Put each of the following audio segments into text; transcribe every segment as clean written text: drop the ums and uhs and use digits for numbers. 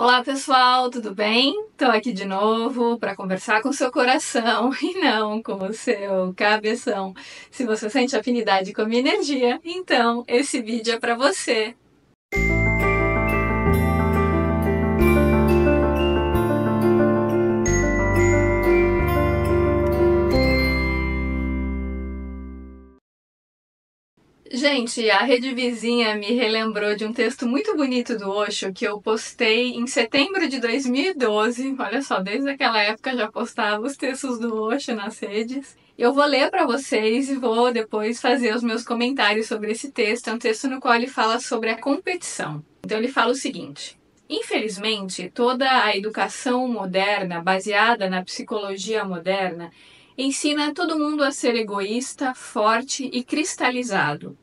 Olá pessoal, tudo bem? Estou aqui de novo para conversar com o seu coração e não com o seu cabeção. Se você sente afinidade com a minha energia, então esse vídeo é para você. Gente, a rede vizinha me relembrou de um texto muito bonito do Osho que eu postei em setembro de 2012. Olha só, desde aquela época já postava os textos do Osho nas redes. Eu vou ler para vocês e vou depois fazer os meus comentários sobre esse texto. É um texto no qual ele fala sobre a competição. Então ele fala o seguinte: infelizmente, toda a educação moderna, baseada na psicologia moderna, ensina todo mundo a ser egoísta, forte e cristalizado.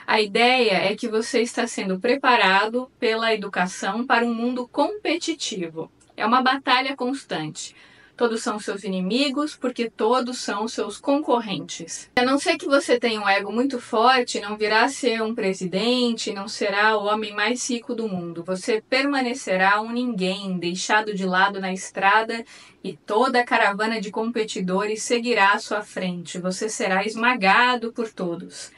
A ideia é que você está sendo preparado pela educação para um mundo competitivo. É uma batalha constante. Todos são seus inimigos porque todos são seus concorrentes. A não ser que você tenha um ego muito forte, não virá a ser um presidente, não será o homem mais rico do mundo. Você permanecerá um ninguém, deixado de lado na estrada, e toda a caravana de competidores seguirá à sua frente. Você será esmagado por todos.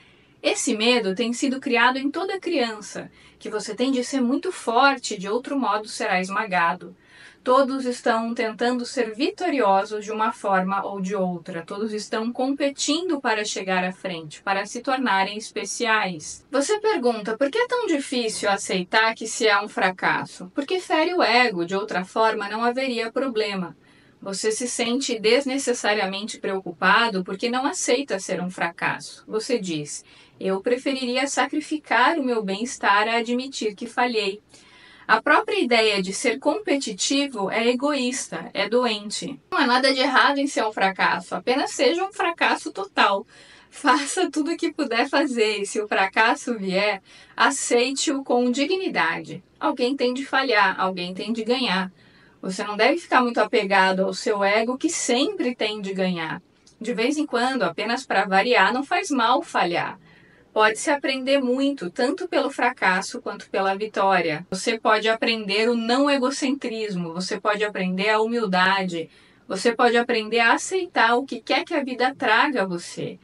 Esse medo tem sido criado em toda criança, que você tem de ser muito forte, de outro modo será esmagado. Todos estão tentando ser vitoriosos de uma forma ou de outra. Todos estão competindo para chegar à frente, para se tornarem especiais. Você pergunta, por que é tão difícil aceitar que se é um fracasso? Porque fere o ego, de outra forma não haveria problema. Você se sente desnecessariamente preocupado porque não aceita ser um fracasso. Você diz, eu preferiria sacrificar o meu bem-estar a admitir que falhei. A própria ideia de ser competitivo é egoísta, é doente. Não há nada de errado em ser um fracasso, apenas seja um fracasso total. Faça tudo o que puder fazer e se o fracasso vier, aceite-o com dignidade. Alguém tem de falhar, alguém tem de ganhar. Você não deve ficar muito apegado ao seu ego que sempre tem de ganhar. De vez em quando, apenas para variar, não faz mal falhar. Pode-se aprender muito, tanto pelo fracasso quanto pela vitória. Você pode aprender o não egocentrismo, você pode aprender a humildade, você pode aprender a aceitar o que quer que a vida traga a você.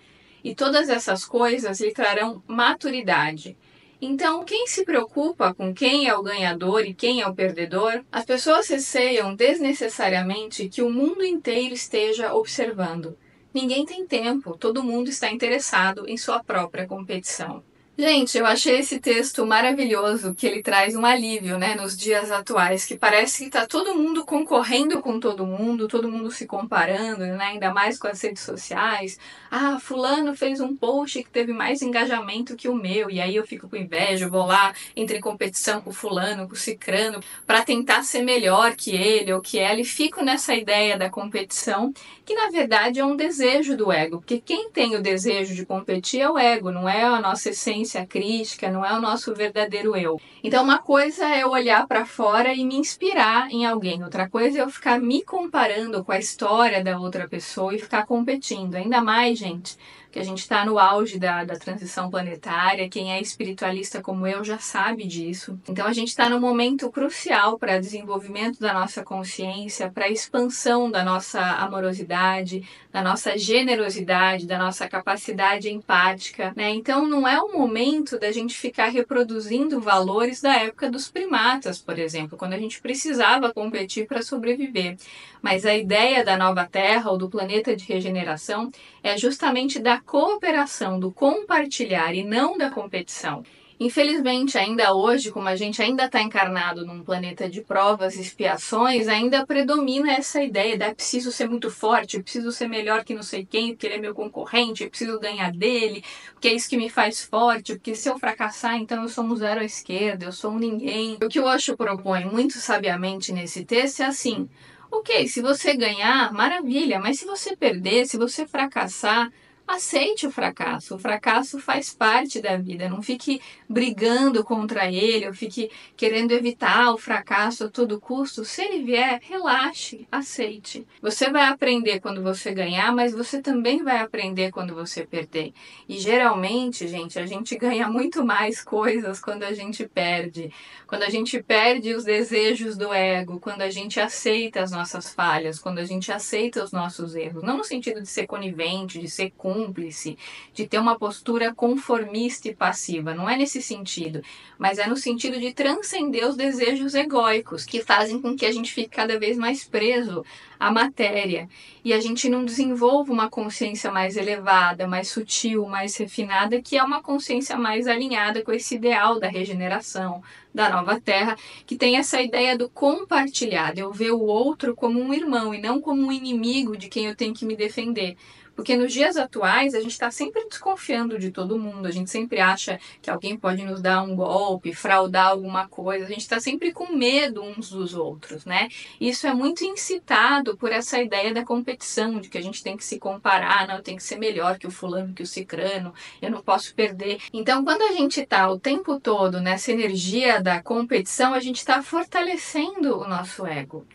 E todas essas coisas lhe trarão maturidade. Então, quem se preocupa com quem é o ganhador e quem é o perdedor? As pessoas receiam desnecessariamente que o mundo inteiro esteja observando. Ninguém tem tempo, todo mundo está interessado em sua própria competição. Gente, eu achei esse texto maravilhoso, que ele traz um alívio, né, nos dias atuais, que parece que está todo mundo concorrendo com todo mundo se comparando, né, ainda mais com as redes sociais. Ah, fulano fez um post que teve mais engajamento que o meu, e aí eu fico com inveja, vou lá, entro em competição com fulano, com cicrano, para tentar ser melhor que ele ou que ela, e fico nessa ideia da competição, que na verdade é um desejo do ego, porque quem tem o desejo de competir é o ego, não é a nossa essência crítica, não é o nosso verdadeiro eu. Então uma coisa é eu olhar para fora e me inspirar em alguém, outra coisa é eu ficar me comparando com a história da outra pessoa e ficar competindo. Ainda mais, gente, que a gente está no auge da transição planetária, quem é espiritualista como eu já sabe disso. Então a gente está num momento crucial para o desenvolvimento da nossa consciência, para a expansão da nossa amorosidade, da nossa generosidade, da nossa capacidade empática, né? Então não é o momento da gente ficar reproduzindo valores da época dos primatas, por exemplo, quando a gente precisava competir para sobreviver. Mas a ideia da nova Terra ou do planeta de regeneração é justamente da cooperação, do compartilhar e não da competição. Infelizmente, ainda hoje, como a gente ainda está encarnado num planeta de provas e expiações, ainda predomina essa ideia de preciso ser muito forte, preciso ser melhor que não sei quem, porque ele é meu concorrente, preciso ganhar dele, porque é isso que me faz forte, porque se eu fracassar, então eu sou um zero à esquerda, eu sou um ninguém. O que o Osho propõe muito sabiamente nesse texto é assim: ok, se você ganhar, maravilha, mas se você perder, se você fracassar, aceite o fracasso faz parte da vida, não fique brigando contra ele, ou fique querendo evitar o fracasso a todo custo. Se ele vier, relaxe, aceite. Você vai aprender quando você ganhar, mas você também vai aprender quando você perder. E geralmente, gente, a gente ganha muito mais coisas quando a gente perde. Quando a gente perde os desejos do ego, quando a gente aceita as nossas falhas, quando a gente aceita os nossos erros. Não no sentido de ser conivente, de ser cúmplice, de ter uma postura conformista e passiva. Não é nesse sentido, mas é no sentido de transcender os desejos egóicos, que fazem com que a gente fique cada vez mais preso à matéria e a gente não desenvolva uma consciência mais elevada, mais sutil, mais refinada, que é uma consciência mais alinhada com esse ideal da regeneração, da nova terra, que tem essa ideia do compartilhar, de eu ver o outro como um irmão e não como um inimigo de quem eu tenho que me defender. Porque nos dias atuais a gente está sempre desconfiando de todo mundo, a gente sempre acha que alguém pode nos dar um golpe, fraudar alguma coisa, a gente está sempre com medo uns dos outros, né? Isso é muito incitado por essa ideia da competição, de que a gente tem que se comparar, não, eu tenho que ser melhor que o fulano, que o cicrano, eu não posso perder. Então, quando a gente está o tempo todo nessa energia da competição, a gente está fortalecendo o nosso ego.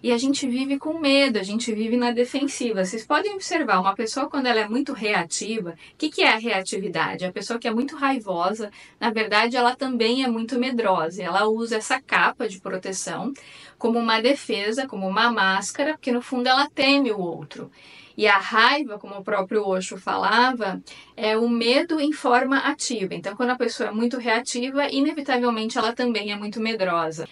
E a gente vive com medo, a gente vive na defensiva. Vocês podem observar, uma pessoa quando ela é muito reativa, o que é a reatividade? A pessoa que é muito raivosa, na verdade ela também é muito medrosa. Ela usa essa capa de proteção como uma defesa, como uma máscara, porque no fundo ela teme o outro. E a raiva, como o próprio Osho falava, é o medo em forma ativa. Então, quando a pessoa é muito reativa, inevitavelmente ela também é muito medrosa.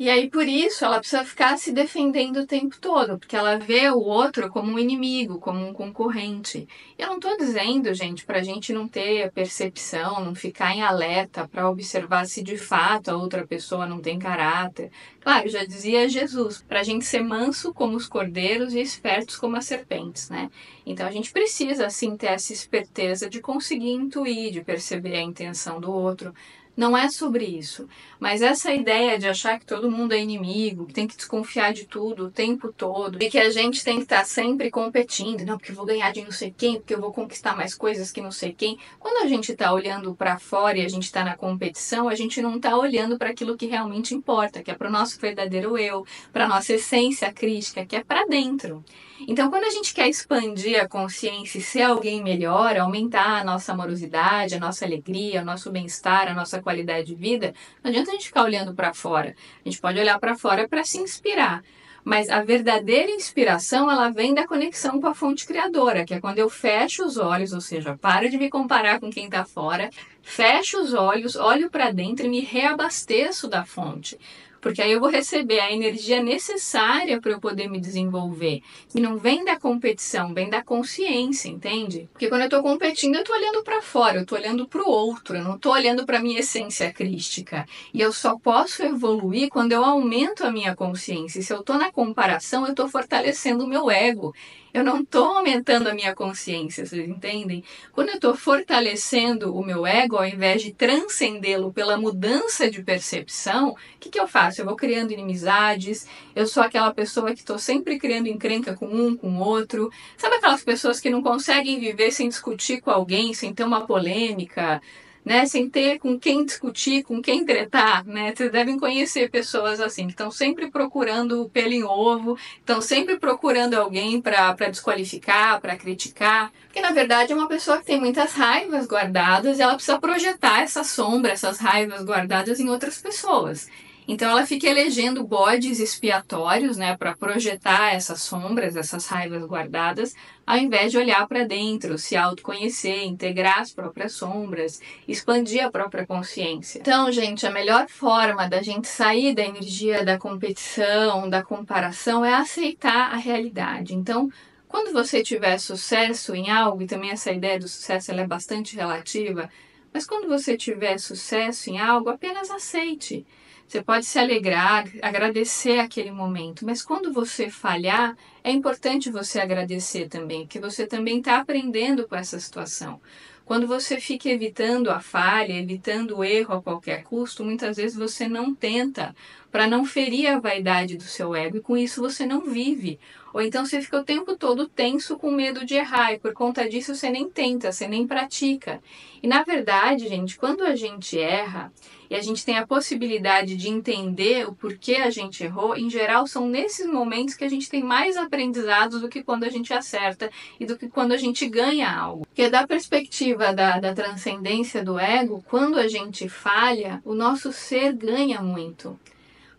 E aí, por isso, ela precisa ficar se defendendo o tempo todo, porque ela vê o outro como um inimigo, como um concorrente. Eu não estou dizendo, gente, para a gente não ter percepção, não ficar em alerta para observar se de fato a outra pessoa não tem caráter. Claro, já dizia Jesus, para a gente ser manso como os cordeiros e espertos como as serpentes, né? Então a gente precisa, assim, ter essa esperteza de conseguir intuir, de perceber a intenção do outro. Não é sobre isso, mas essa ideia de achar que todo mundo é inimigo, que tem que desconfiar de tudo o tempo todo, e que a gente tem que estar sempre competindo, não, porque eu vou ganhar de não sei quem, porque eu vou conquistar mais coisas que não sei quem. Quando a gente está olhando para fora e a gente está na competição, a gente não está olhando para aquilo que realmente importa, que é para o nosso verdadeiro eu, para a nossa essência crítica, que é para dentro. Então, quando a gente quer expandir a consciência e ser alguém melhor, aumentar a nossa amorosidade, a nossa alegria, o nosso bem-estar, a nossa qualidade de vida, não adianta a gente ficar olhando para fora. A gente pode olhar para fora para se inspirar. Mas a verdadeira inspiração, ela vem da conexão com a fonte criadora, que é quando eu fecho os olhos, ou seja, paro de me comparar com quem está fora, fecho os olhos, olho para dentro e me reabasteço da fonte. Porque aí eu vou receber a energia necessária para eu poder me desenvolver. E não vem da competição, vem da consciência, entende? Porque quando eu estou competindo, eu estou olhando para fora, eu estou olhando para o outro, eu não estou olhando para a minha essência crística. E eu só posso evoluir quando eu aumento a minha consciência. E se eu estou na comparação, eu estou fortalecendo o meu ego. Eu não estou aumentando a minha consciência, vocês entendem? Quando eu estou fortalecendo o meu ego, ao invés de transcendê-lo pela mudança de percepção, o que eu faço? Eu vou criando inimizades, eu sou aquela pessoa que estou sempre criando encrenca com um, com o outro. Sabe aquelas pessoas que não conseguem viver sem discutir com alguém, sem ter uma polêmica, né? Sem ter com quem discutir, com quem tretar, né? Vocês devem conhecer pessoas assim, que estão sempre procurando pelo em ovo, estão sempre procurando alguém para desqualificar, para criticar. Porque na verdade é uma pessoa que tem muitas raivas guardadas e ela precisa projetar essa sombra, essas raivas guardadas em outras pessoas. Então ela fica elegendo bodes expiatórios, né, para projetar essas sombras, essas raivas guardadas, ao invés de olhar para dentro, se autoconhecer, integrar as próprias sombras, expandir a própria consciência. Então, gente, a melhor forma da gente sair da energia da competição, da comparação, é aceitar a realidade. Então, quando você tiver sucesso em algo, e também essa ideia do sucesso ela é bastante relativa, mas quando você tiver sucesso em algo, apenas aceite. Você pode se alegrar, agradecer aquele momento, mas quando você falhar, é importante você agradecer também, porque você também está aprendendo com essa situação. Quando você fica evitando a falha, evitando o erro a qualquer custo, muitas vezes você não tenta para não ferir a vaidade do seu ego, e com isso você não vive. Ou então você fica o tempo todo tenso com medo de errar, e por conta disso você nem tenta, você nem pratica. E na verdade, gente, quando a gente erra e a gente tem a possibilidade de entender o porquê a gente errou, em geral são nesses momentos que a gente tem mais aprendizados do que quando a gente acerta e do que quando a gente ganha algo. Porque da perspectiva da transcendência do ego, quando a gente falha, o nosso ser ganha muito.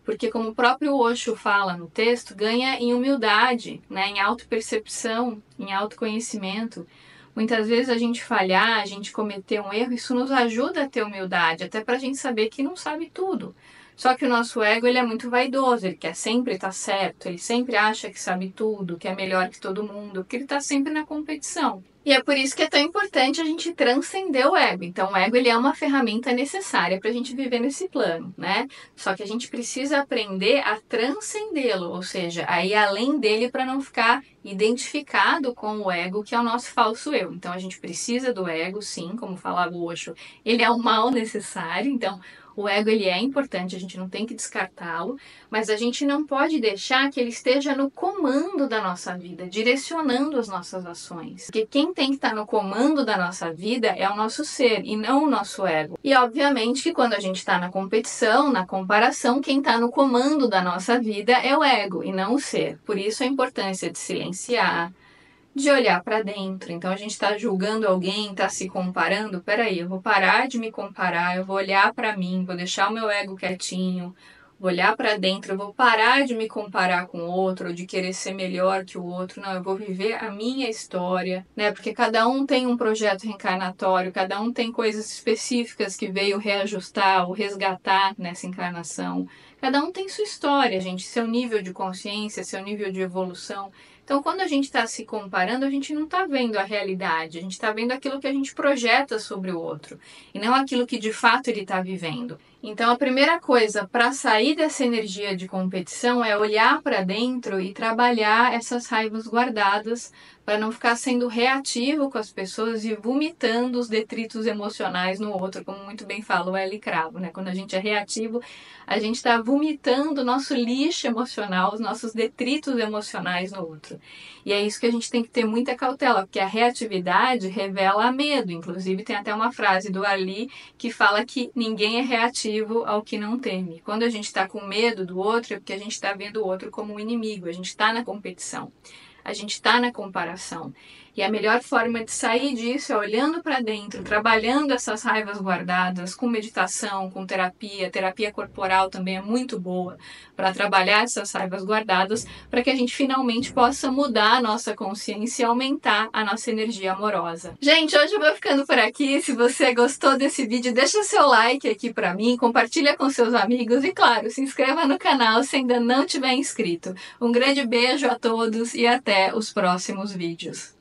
Porque como o próprio Osho fala no texto, ganha em humildade, né? Em autopercepção, em autoconhecimento. Muitas vezes a gente falhar, a gente cometer um erro, isso nos ajuda a ter humildade, até para a gente saber que não sabe tudo. Só que o nosso ego, ele é muito vaidoso, ele quer sempre estar certo, ele sempre acha que sabe tudo, que é melhor que todo mundo, porque ele está sempre na competição. E é por isso que é tão importante a gente transcender o ego. Então, o ego, ele é uma ferramenta necessária para a gente viver nesse plano, né? Só que a gente precisa aprender a transcendê-lo, ou seja, a ir além dele para não ficar identificado com o ego, que é o nosso falso eu. Então, a gente precisa do ego, sim, como falava o Osho, ele é o mal necessário, então o ego, ele é importante, a gente não tem que descartá-lo, mas a gente não pode deixar que ele esteja no comando da nossa vida, direcionando as nossas ações. Porque quem tem que estar no comando da nossa vida é o nosso ser e não o nosso ego. E obviamente que quando a gente está na competição, na comparação, quem está no comando da nossa vida é o ego e não o ser. Por isso a importância de silenciar, de olhar para dentro. Então a gente está julgando alguém, está se comparando. Peraí, eu vou parar de me comparar, eu vou olhar para mim, vou deixar o meu ego quietinho, vou olhar para dentro, eu vou parar de me comparar com o outro, ou de querer ser melhor que o outro. Não, eu vou viver a minha história, né? Porque cada um tem um projeto reencarnatório, cada um tem coisas específicas que veio reajustar ou resgatar nessa encarnação. Cada um tem sua história, gente, seu nível de consciência, seu nível de evolução. Então, quando a gente está se comparando, a gente não está vendo a realidade, a gente está vendo aquilo que a gente projeta sobre o outro, e não aquilo que de fato ele está vivendo. Então, a primeira coisa para sair dessa energia de competição é olhar para dentro e trabalhar essas raivas guardadas, para não ficar sendo reativo com as pessoas e vomitando os detritos emocionais no outro, como muito bem fala o L. Cravo, né? Quando a gente é reativo, a gente está vomitando o nosso lixo emocional, os nossos detritos emocionais no outro. E é isso que a gente tem que ter muita cautela, porque a reatividade revela medo. Inclusive, tem até uma frase do Ali que fala que ninguém é reativo ao que não teme. Quando a gente está com medo do outro, é porque a gente está vendo o outro como um inimigo, a gente está na competição. A gente está na comparação. E a melhor forma de sair disso é olhando para dentro, trabalhando essas raivas guardadas, com meditação, com terapia. Terapia corporal também é muito boa para trabalhar essas raivas guardadas, para que a gente finalmente possa mudar a nossa consciência e aumentar a nossa energia amorosa. Gente, hoje eu vou ficando por aqui. Se você gostou desse vídeo, deixa seu like aqui para mim, compartilha com seus amigos e, claro, se inscreva no canal se ainda não tiver inscrito. Um grande beijo a todos e até os próximos vídeos.